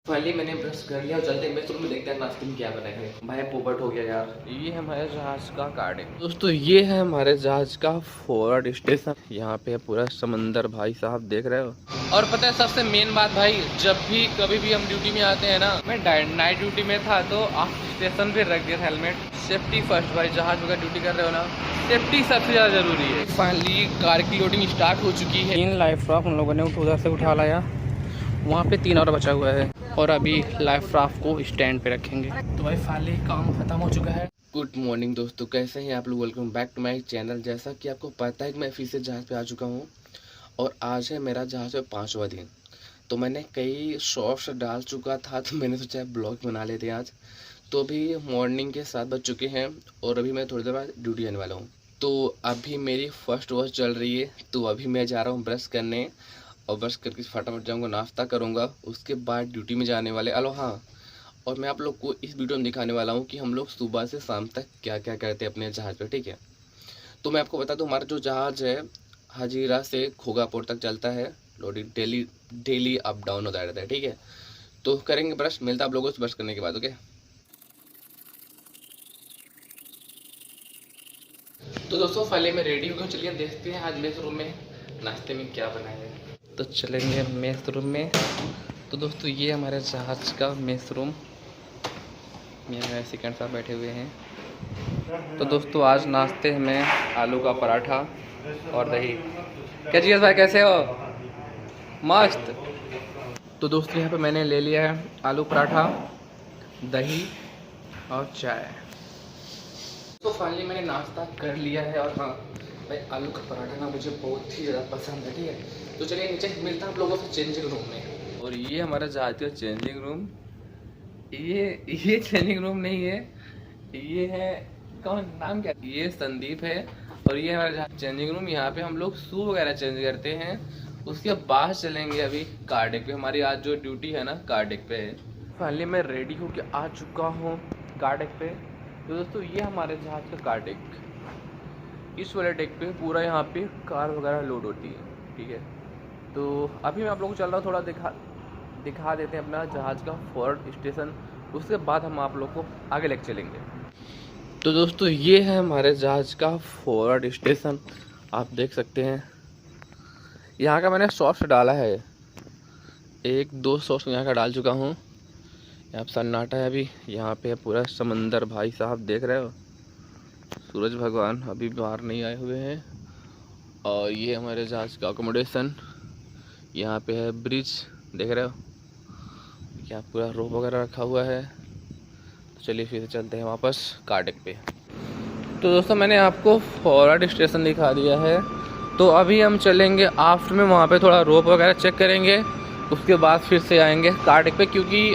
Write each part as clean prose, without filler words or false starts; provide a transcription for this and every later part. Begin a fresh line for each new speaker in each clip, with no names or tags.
Finally मैंने brush कर लिया और चलते हैं बेडरूम में, देखते हैं नाश्ते में क्या बनाए हैं। भाई पोपट हो गया यार। ये हमारे जहाज का कार्ड है दोस्तों, ये है हमारे जहाज का फॉरवर्ड स्टेशन। यहाँ पे पूरा समंदर भाई साहब देख रहे हो। और पता है सबसे मेन बात भाई, जब भी कभी भी हम ड्यूटी में आते हैं ना, मैं नाइट ड्यूटी में था तो आप स्टेशन पे रख दिया था हेलमेट। सेफ्टी फर्स्ट भाई, जहाज वगैरह ड्यूटी कर रहे हो ना, सेफ्टी सबसे ज़्यादा जरूरी है। फाइनली कार की लोडिंग स्टार्ट हो चुकी है। 3 लाइफ राफ्ट हम लोगों ने उधर से उठा लाया, वहाँ पे 3 और बचा हुआ है और अभी लाइफ राफ्ट को स्टैंड पे रखेंगे। तो भाई फाइनली काम खत्म हो चुका है। गुड मॉर्निंग दोस्तों, कैसे हैं आप लोग? Welcome back to my channel. जैसा कि आपको पता है कि मैं फिर से जहाज़ पे आ चुका हूँ और आज है मेरा जहाज़ पे 5वां दिन। तो मैंने कई शॉर्ट्स डाल चुका था तो मैंने सोचा ब्लॉग बना लेते हैं आज। तो अभी मॉर्निंग के 7 बज चुके हैं और अभी मैं थोड़ी देर बाद ड्यूटी आने वाला हूँ। तो अभी मेरी फर्स्ट वॉच चल रही है, तो अभी मैं जा रहा हूँ ब्रश करने और ब्रश करके फटाफट जाऊँगा, नाश्ता करूँगा, उसके बाद ड्यूटी में जाने वाले। अलो हाँ, और मैं आप लोग को इस वीडियो में दिखाने वाला हूँ कि हम लोग सुबह से शाम तक क्या क्या करते हैं अपने जहाज़ पे, ठीक है। तो मैं आपको बता दूँ, हमारा जो जहाज़ है हजीरा से खोगापुर तक चलता है। लोडिंग डेली अप डाउन होता रहता है, ठीक है। तो करेंगे ब्रश, मिलता है आप लोगों से ब्रश करने के बाद, ओके। तो दोस्तों फाइनली मैं रेडी हो गया, चलिए देखते हैं आज मेस रूम में नाश्ते में क्या बनाया है। तो चलेंगे मेस रूम में। तो दोस्तों ये हमारे जहाज़ का मेस रूम, मेरे सेकंड साहब बैठे हुए हैं। तो दोस्तों आज नाश्ते में आलू का पराठा और दही। क्या जी भाई, कैसे हो? मस्त। तो दोस्तों यहाँ पे मैंने ले लिया है आलू पराठा, दही और चाय। तो फाइनली मैंने नाश्ता कर लिया है और हाँ भाई, आलू का पराठा ना मुझे बहुत ही ज़्यादा पसंद है, ठीक है। तो चलिए नीचे मिलता है आप लोगों से चेंजिंग रूम में। और ये हमारा जहाज का चेंजिंग रूम। ये चेंजिंग रूम नहीं है, ये है, कौन नाम क्या, ये संदीप है। और ये हमारा चेंजिंग रूम, यहाँ पे हम लोग शू वगैरह चेंज करते हैं। उसके बाद चलेंगे अभी कार डेक पे। हमारी आज जो ड्यूटी है ना कार डेक पे है। फाइनली मैं रेडी होके आ चुका हूँ कार डेक पे। तो दोस्तों ये हमारे जहाज का कार डेक, इस वाले डेक पे पूरा यहाँ पे कार वगैरह लोड होती है, ठीक है। तो अभी मैं आप लोगों को चल रहा हूँ, थोड़ा दिखा देते हैं अपना जहाज़ का फॉरवर्ड स्टेशन, उसके बाद हम आप लोग को आगे लेके चलेंगे। तो दोस्तों ये है हमारे जहाज़ का फॉरवर्ड स्टेशन, आप देख सकते हैं। यहाँ का मैंने शॉर्ट्स डाला है, 1-2 शॉर्ट्स यहाँ का डाल चुका हूँ। यहाँ पर सन्नाटा है अभी, यहाँ पे पूरा समंदर भाई साहब देख रहे हो। सूरज भगवान अभी बाहर नहीं आए हुए हैं। और ये हमारे जहाज़ का अकोमोडेशन, यहाँ पे है ब्रिज, देख रहे हो। यहाँ पूरा रोप वगैरह रखा हुआ है। तो चलिए फिर से चलते हैं वापस कार डेक पे। तो दोस्तों मैंने आपको फॉरवर्ड स्टेशन दिखा दिया है। तो अभी हम चलेंगे आफ्टर में, वहाँ पे थोड़ा रोप वगैरह चेक करेंगे, उसके बाद फिर से आएंगे कार डेक पे। क्योंकि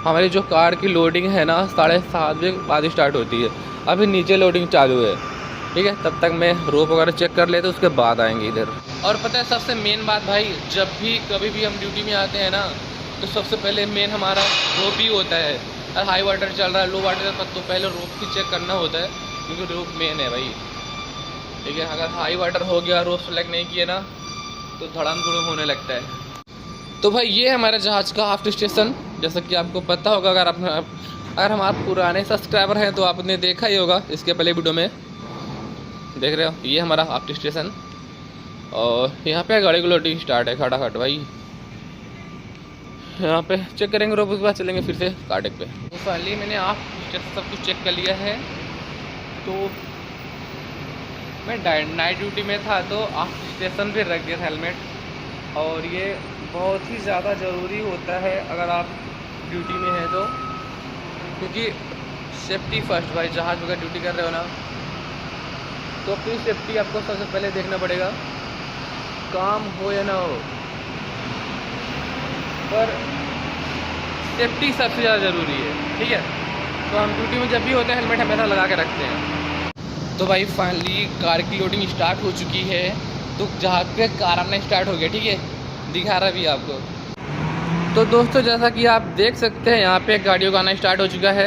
हमारी जो कार की लोडिंग है ना 7:30 बजे बाद स्टार्ट होती है। अभी नीचे लोडिंग चालू है, ठीक है। तब तक मैं रोप वगैरह चेक कर लेते, उसके बाद आएंगे इधर। और पता है सबसे मेन बात भाई, जब भी कभी भी हम ड्यूटी में आते हैं ना, तो सबसे पहले मेन हमारा रोप ही होता है। अगर हाई वाटर चल रहा है, लो वाटर चल रहा है, तो पहले रोप की चेक करना होता है, क्योंकि रोप मेन है भाई, ठीक है। अगर हाई वाटर हो गया, रोप सेलेक्ट नहीं किए ना, तो धड़ाम धुड़म होने लगता है। तो भाई ये है हमारे जहाज़ का आफ्टर स्टेशन, जैसा कि आपको पता होगा। अगर हम आप पुराने सब्सक्राइबर हैं तो आपने देखा ही होगा इसके पहले वीडियो में, देख रहे हो। ये हमारा आफ्टर स्टेशन और यहाँ पे गाड़ी की लोडिंग स्टार्ट है खटाखट भाई। यहाँ पे चेक करेंगे रोप, उसके बाद चलेंगे फिर से कार डेक पे। तो फाइनली मैंने आफ्टर स्टेशन सब कुछ चेक कर लिया है। तो मैं नाइट ड्यूटी में था तो आफ्टर स्टेशन पे रख दिया था हेलमेट। और ये बहुत ही ज़्यादा ज़रूरी होता है अगर आप ड्यूटी में हैं तो, क्योंकि सेफ्टी फर्स्ट भाई, जहाज़ वगैरह ड्यूटी कर रहे हो ना, तो अपनी सेफ्टी आपको सबसे पहले देखना पड़ेगा, काम हो या ना हो, पर सेफ्टी सबसे ज़्यादा ज़रूरी है, ठीक है। तो हम ड्यूटी में जब भी होते हैं हेलमेट हमेशा लगा के रखते हैं। तो भाई फाइनली कार की लोडिंग स्टार्ट हो चुकी है। तो जहाज़ पे कार आना स्टार्ट हो गया, ठीक है, दिखा रहा भी आपको। तो दोस्तों जैसा कि आप देख सकते हैं, यहाँ पे गाड़ियों का आना स्टार्ट हो चुका है।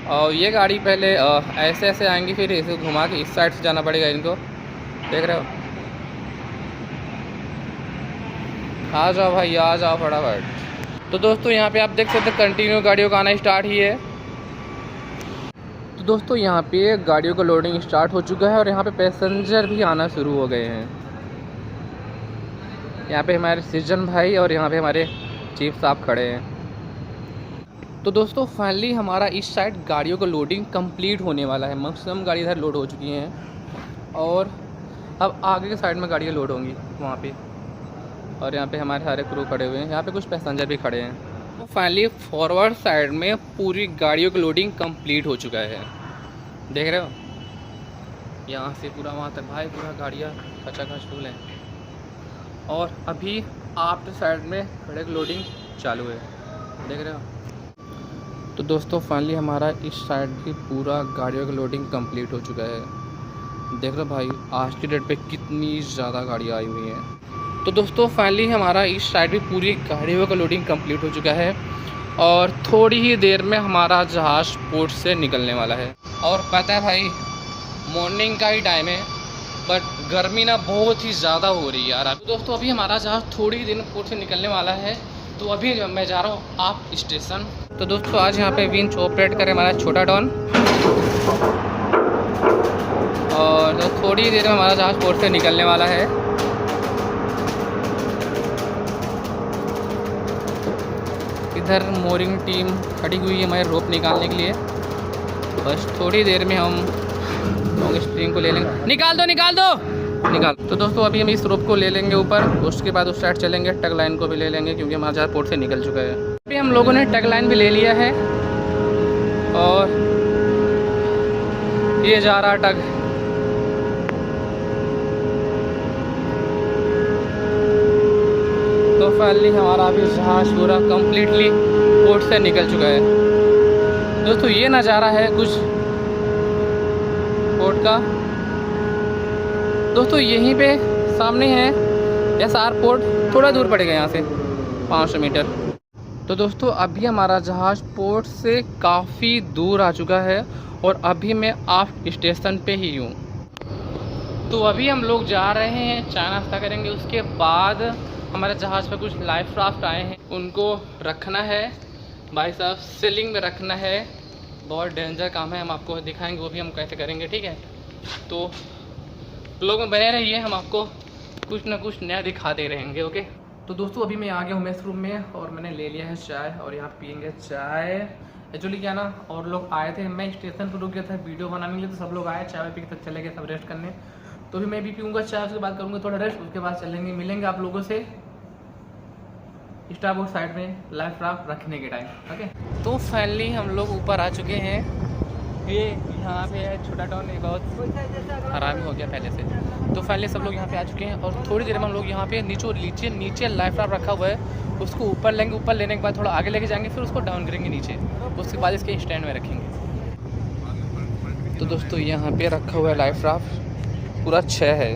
और ये गाड़ी पहले ऐसे ऐसे आएंगी, फिर इसे घुमा के इस साइड से जाना पड़ेगा इनको, देख रहे हो। आ जाओ भाई, आ जाओ फटाफट। तो दोस्तों यहाँ पे आप देख सकते हैं कंटिन्यू गाड़ियों का आना स्टार्ट ही है। तो दोस्तों यहाँ पे गाड़ियों का लोडिंग स्टार्ट हो चुका है और यहाँ पे पैसेंजर भी आना शुरू हो गए हैं। यहाँ पे हमारे सृजन भाई और यहाँ पे हमारे चीफ साहब खड़े हैं। तो दोस्तों फाइनली हमारा इस साइड गाड़ियों का लोडिंग कंप्लीट होने वाला है। मैक्सिमम गाड़ी इधर लोड हो चुकी हैं और अब आगे के साइड में गाड़ियाँ लोड होंगी वहाँ पे। और यहाँ पे हमारे सारे क्रू खड़े हुए हैं, यहाँ पे कुछ पैसेंजर भी खड़े हैं। तो फाइनली फॉरवर्ड साइड में पूरी गाड़ियों का लोडिंग कंप्लीट हो चुका है। देख रहे हो यहाँ से पूरा वहाँ तक भाई पूरा गाड़ियाँ खचाखच फुल हैं। और अभी आफ्टर साइड में खड़े लोडिंग चालू है, देख रहे हो। तो दोस्तों फाइनली हमारा इस साइड भी पूरा गाड़ियों का लोडिंग कंप्लीट हो चुका है। देख रहे भाई आज की डेट पे कितनी ज़्यादा गाड़ियाँ आई हुई हैं। तो दोस्तों फाइनली हमारा इस साइड भी पूरी गाड़ियों का लोडिंग कंप्लीट हो चुका है और थोड़ी ही देर में हमारा जहाज़ पोर्ट से निकलने वाला है। और पता है भाई मॉर्निंग का ही टाइम है बट गर्मी ना बहुत ही ज़्यादा हो रही है यार। तो दोस्तों अभी हमारा जहाज़ थोड़ी ही दिन पोर्ट से निकलने वाला है, तो अभी मैं जा रहा हूँ आप स्टेशन। तो दोस्तों आज यहाँ पे विंच ऑपरेट करे हमारा छोटा डॉन और तो थोड़ी देर में हमारा जहाज़ पोर्ट से निकलने वाला है। इधर मोरिंग टीम खड़ी हुई है हमारे रोप निकालने के लिए। बस थोड़ी देर में हम लॉन्ग स्ट्रिंग को ले लेंगे। निकाल दो निकाल। तो दोस्तों अभी हम इस रोप को ले लेंगे ऊपर, उसके बाद उस साइड चलेंगे। टग लाइन को भी ले लेंगे क्योंकि हमारा जहाज़ पोर्ट से निकल चुका है। अभी हम लोगों ने टग लाइन भी ले लिया है और ये जा रहा टग। तो फाइनली हमारा अभी जहाज़ पूरा कंप्लीटली पोर्ट से निकल चुका है। दोस्तों ये नज़ारा है कुछ पोर्ट का। दोस्तों यहीं पे सामने है एसआर पोर्ट, थोड़ा दूर पड़ेगा यहाँ से 500 मीटर। तो दोस्तों अभी हमारा जहाज़ पोर्ट से काफ़ी दूर आ चुका है और अभी मैं आप स्टेशन पे ही हूँ। तो अभी हम लोग जा रहे हैं, चाय नाश्ता करेंगे। उसके बाद हमारे जहाज़ पे कुछ लाइफ राफ्ट आए हैं, उनको रखना है भाई साहब, सीलिंग में रखना है। बहुत डेंजर काम है, हम आपको दिखाएंगे वो भी हम कैसे करेंगे, ठीक है। तो लोग में बने रहिए, हम आपको कुछ ना कुछ नया दिखाते रहेंगे, ओके। तो दोस्तों अभी मैं आ गया हूँ मेस रूम में और मैंने ले लिया है चाय और यहाँ पियेंगे चाय। एक्चुअली क्या ना और लोग आए थे, मैं स्टेशन पर रुक गया था वीडियो बनाने के लिए, तो सब लोग आए चाय पी के तक चले गए सब रेस्ट करने। तो भी मैं भी पीऊँगा चाय, उसके बाद करूँगा थोड़ा रेस्ट, उसके बाद चलेंगे मिलेंगे आप लोगों से स्टार बोर्ड साइड में लाइफ राफ्ट रखने के टाइम, ओके। तो फाइनली हम लोग ऊपर आ चुके हैं। ये यहाँ पे है छोटा टाउन, ये बहुत खराब हो गया पहले से। तो फाइनली सब लोग यहाँ पे आ चुके हैं और थोड़ी देर में हम लोग यहाँ पे नीचे लाइफ राफ्ट रखा हुआ है, उसको ऊपर लेंगे। ऊपर लेने के बाद थोड़ा आगे लेके जाएंगे, फिर उसको डाउन करेंगे नीचे, उसके बाद इसके स्टैंड में रखेंगे। तो दोस्तों यहाँ पे रखा हुआ है लाइफ राफ्ट, पूरा 6 है।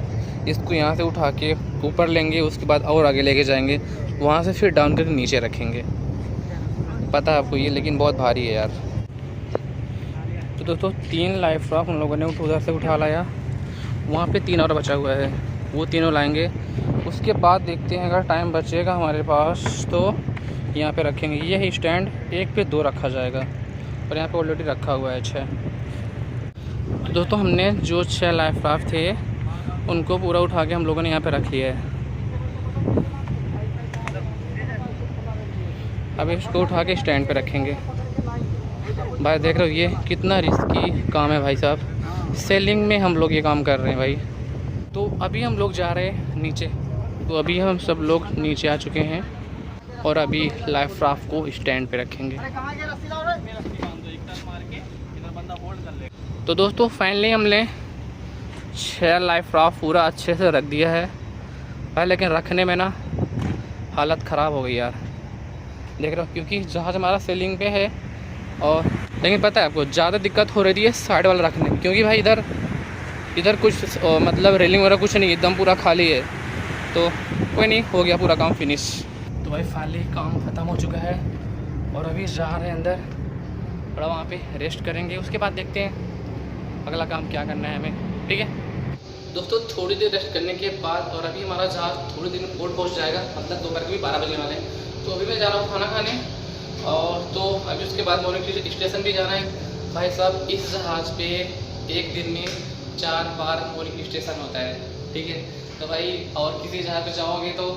इसको यहाँ से उठा के ऊपर लेंगे, उसके बाद और आगे लेके जाएंगे, वहाँ से फिर डाउन करके नीचे रखेंगे। पता है आपको ये, लेकिन बहुत भारी है यार। तो दोस्तों 3 लाइफ राफ्ट हम लोगों ने उधर से उठा लाया, वहाँ पे 3 और बचा हुआ है, वो तीनों लाएंगे। उसके बाद देखते हैं अगर टाइम बचेगा हमारे पास तो यहाँ पे रखेंगे। ये है स्टैंड, एक पे 2 रखा जाएगा और यहाँ पे ऑलरेडी रखा हुआ है 6। तो दोस्तों हमने जो 6 लाइफ राफ्ट थे उनको पूरा उठा के हम लोगों ने यहाँ पे रख लिया है। अब इसको उठा के स्टैंड पे रखेंगे। भाई देख रहे हो ये कितना रिस्की काम है भाई साहब, सेलिंग में हम लोग ये काम कर रहे हैं भाई। तो अभी हम लोग जा रहे हैं नीचे। तो अभी हम सब लोग नीचे आ चुके हैं और अभी लाइफ राफ्ट को स्टैंड पे रखेंगे। तो दोस्तों फाइनली हमने 6 लाइफ राफ्ट पूरा अच्छे से रख दिया है भाई, लेकिन रखने में ना हालत ख़राब हो गई यार, देख रहे हो, क्योंकि जहाज़ हमारा सेलिंग पे है। और लेकिन पता है आपको ज़्यादा दिक्कत हो रही है साइड वाला रखने में, क्योंकि भाई इधर कुछ मतलब रेलिंग वगैरह कुछ नहीं, एकदम पूरा खाली है। तो कोई नहीं, हो गया पूरा काम फिनिश। तो भाई फाइनली काम ख़त्म हो चुका है और अभी जा रहे हैं अंदर, थोड़ा वहाँ पे रेस्ट करेंगे। उसके बाद देखते हैं अगला काम क्या करना है हमें, ठीक है दोस्तों। थोड़ी देर रेस्ट करने के बाद और अभी हमारा जहाज़ थोड़ी देर में पोर्ट पहुँच जाएगा, मतलब दोपहर के भी 12 बजने वाले हैं। तो अभी मैं जा रहा हूँ खाना खाने, और तो अभी उसके बाद मोरिंग स्टेशन भी जाना है। भाई साहब इस जहाज़ पे एक दिन में 4 बार मोरिंग स्टेशन होता है, ठीक है। तो भाई और किसी जहाज़ पे जाओगे तो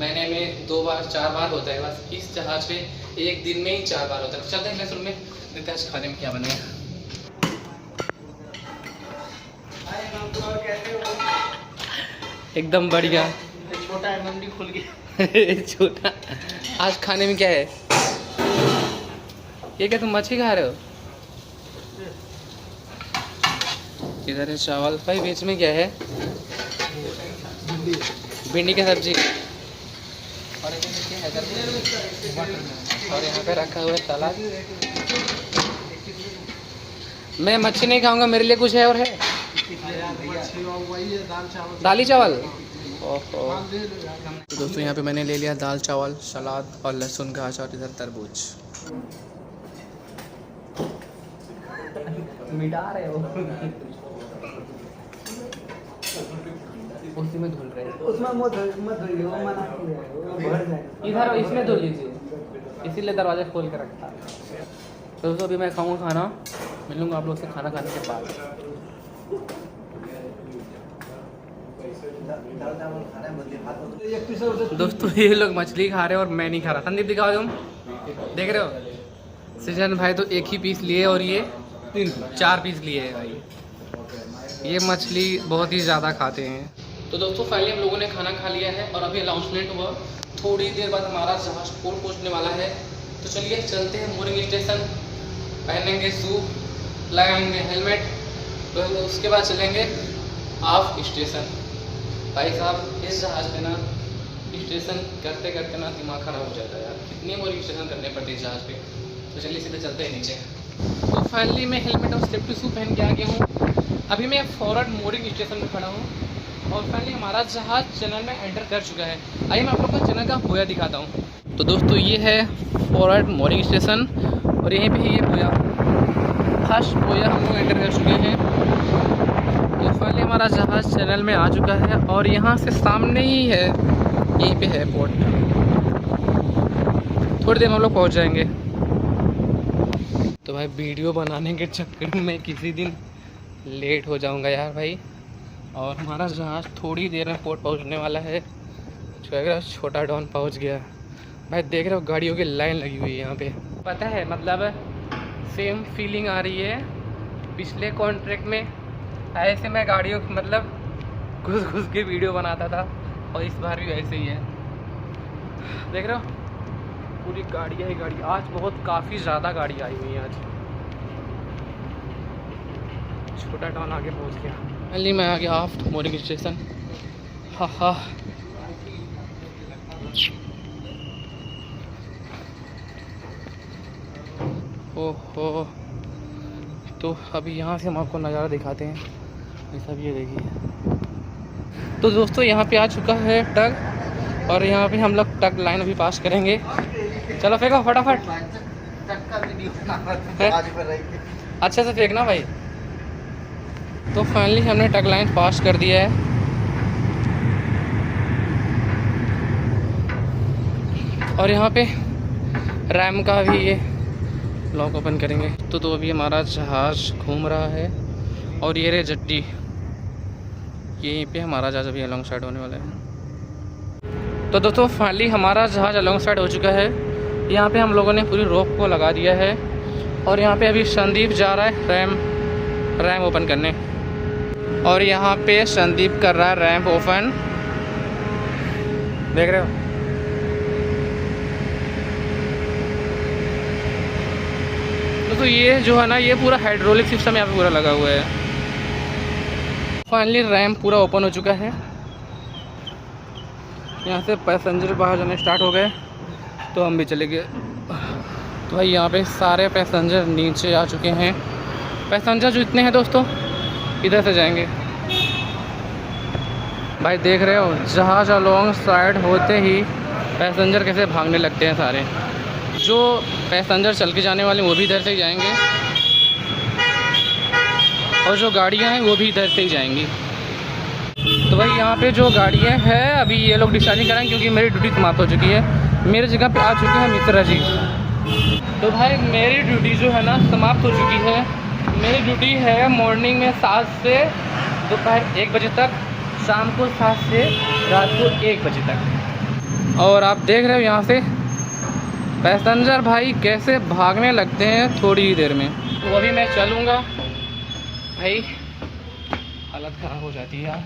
महीने में 2 बार 4 बार होता है, बस इस जहाज़ पे एक दिन में ही 4 बार होता है। तो चलते हैं शुरू में, देखते हैं आज खाने में क्या बनेगा। एकदम बढ़िया,
छोटा है मंडी खुल गया।
छोटा। आज खाने में क्या है? ये क्या तुम मछली खा रहे हो? इधर है चावल। भाई बीच में क्या है? भिंडी की सब्जी, और यहाँ पे रखा हुआ है सलाद। मैं मच्छी नहीं खाऊंगा, मेरे लिए कुछ है और है? दाली चावल। ओहो। तो दोस्तों यहाँ पे मैंने ले लिया दाल चावल, सलाद और लहसुन का अचार, इधर तरबूज। मिटा रहे हो? उसी में धुल रहे हैं।
उसमें मत धोइए, वो मना किया है, वो भर जाएगा।
इधर इसमें धुल लीजिए, इसीलिए दरवाजा खोल के रखा है। तो दोस्तों अभी मैं खाऊंगा खाना, मिलूंगा आप लोग से खाना खाने के बाद। दोस्तों ये लोग मछली खा रहे हैं और मैं नहीं खा रहा। संदीप दिखाओ, तुम देख रहे हो? सृजन भाई तो एक ही पीस लिए और ये 4 पीस लिए है भाई। ये मछली बहुत ही ज़्यादा खाते हैं। तो दोस्तों फाइनली हम लोगों ने खाना खा लिया है और अभी अनाउंसमेंट हुआ, थोड़ी देर बाद हमारा जहाज पोर्ट पहुँचने वाला है। तो चलिए चलते हैं मोरिंग स्टेशन, पहनेंगे शू, लगाएंगे हेलमेट, तो उसके बाद चलेंगे ऑफ स्टेशन। भाई साहब इस जहाज़ पे ना स्टेशन करते करते ना दिमाग ख़राब हो जाता है यार, कितने मोरिंग स्टेशन करने पड़ते हैं जहाज़ पे। तो चलिए सीधे चलते हैं नीचे। तो फाइनली मैं हेलमेट और सेफ्टी शू पहन के आ गया हूँ। अभी मैं फॉरवर्ड मोरिंग स्टेशन में खड़ा हूँ और फाइनली हमारा जहाज़ चैनल में एंटर कर चुका है। आइए मैं आप लोग को चैनल का बोया दिखाता हूँ। तो दोस्तों ये है फॉरवर्ड मोरिंग स्टेशन और यहीं पे ये बोया, फर्स्ट बोया हम लोग एंटर कर चुके हैं। तो फाइनली हमारा जहाज़ चैनल में आ चुका है और यहाँ से सामने ही है, यहीं पे है पोर्ट। थोड़ी देर में हम लोग पहुँच जाएंगे। तो भाई वीडियो बनाने के चक्कर में किसी दिन लेट हो जाऊंगा यार भाई। और हमारा जहाज़ थोड़ी देर में पोर्ट पहुंचने वाला है। छोटा डॉन पहुंच गया भाई। देख रहे हो गाड़ियों की लाइन लगी हुई है यहाँ पे। पता है मतलब सेम फीलिंग आ रही है पिछले कॉन्ट्रैक्ट में। ऐसे मैं गाड़ियों मतलब घुस घुस के वीडियो बनाता था और इस बार भी वैसे ही है। देख रहे हो पूरी गाड़ियाँ ही गाड़ी। आज बहुत काफ़ी ज़्यादा गाड़ी आई हुई है आज। छोटा टाउन आगे पहुँच गया। फाइनली मैं आ गया आफ्ट मोरिंग स्टेशन। हाँ हाँ ओहो। तो अभी यहाँ से हम आपको नज़ारा दिखाते हैं। ये सब ये देखिए। तो दोस्तों यहाँ पे आ चुका है टग और यहाँ पे हम लोग टग लाइन अभी पास करेंगे। चलो फेंको फटाफट, अच्छे से फेंकना भाई। तो फाइनली हमने टग लाइन पास कर दिया है और यहाँ पे रैम का भी ये लॉक ओपन करेंगे। तो अभी हमारा जहाज़ घूम रहा है और ये रे जट्टी, यहीं पे हमारा जहाज़ अभी अलॉन्ग साइड होने वाला है। तो दोस्तों फाइनली हमारा जहाज़ अलॉन्ग साइड हो चुका है। यहाँ पे हम लोगों ने पूरी रोप को लगा दिया है और यहाँ पे अभी संदीप जा रहा है रैम ओपन करने। और यहाँ पे संदीप कर रहा है रैम्प ओपन, देख रहे हो। तो ये जो है ना ये पूरा हाइड्रोलिक सिस्टम यहाँ पे पूरा लगा हुआ है। फाइनली रैम्प पूरा ओपन हो चुका है। यहाँ से पैसेंजर बाहर जाने स्टार्ट हो गए तो हम भी चले गए। तो भाई यहाँ पे सारे पैसेंजर नीचे आ चुके हैं। पैसेंजर जो इतने हैं दोस्तों इधर से जाएंगे। भाई देख रहे हो जहाज़ अलॉन्ग साइड होते ही पैसेंजर कैसे भागने लगते हैं सारे। जो पैसेंजर चल के जाने वाले वो भी इधर से ही जाएंगे और जो गाड़ियाँ हैं वो भी इधर से ही जाएंगी। तो भाई यहाँ पे जो गाड़ियाँ हैं अभी ये लोग डिस्चार्जिंग कराएंगे क्योंकि मेरी ड्यूटी समाप्त हो चुकी है। मेरी जगह पे आ चुके हैं मिश्रा जी। तो भाई मेरी ड्यूटी जो है ना समाप्त हो चुकी है। मेरी ड्यूटी है मॉर्निंग में 7 से दोपहर 1 बजे तक, शाम को 7 से रात को 1 बजे तक। और आप देख रहे हो यहाँ से पैसेंजर भाई कैसे भागने लगते हैं थोड़ी ही देर में। तो अभी मैं चलूँगा भाई, हालत ख़राब हो जाती है यार।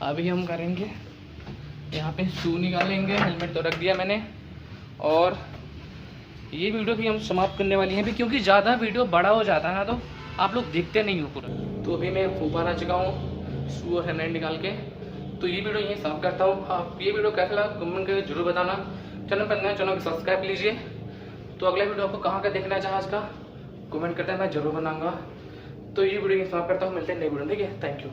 अभी हम करेंगे यहाँ पे शू निकालेंगे, हेलमेट तो रख दिया मैंने, और ये वीडियो भी हम समाप्त करने वाली हैं भी, क्योंकि ज़्यादा वीडियो बड़ा हो जाता है ना तो आप लोग देखते नहीं हो पूरा। तो अभी मैं ऊपर आ चुका हूँ शू और हेलमेट निकाल के। तो ये वीडियो यहीं समाप्त करता हूँ। आप ये वीडियो कैसा लगा कमेंट करके जरूर बताना। चैनल पर नए चैनल को सब्सक्राइब लीजिए। तो अगला वीडियो आपको कहाँ का देखना है जहाज़ का कमेंट करते हैं, मैं जरूर बनाऊँगा। तो ये वीडियो यहीं समाप्त करता हूँ, मिलते हैं नई वीडियो, ठीक है। Thank you.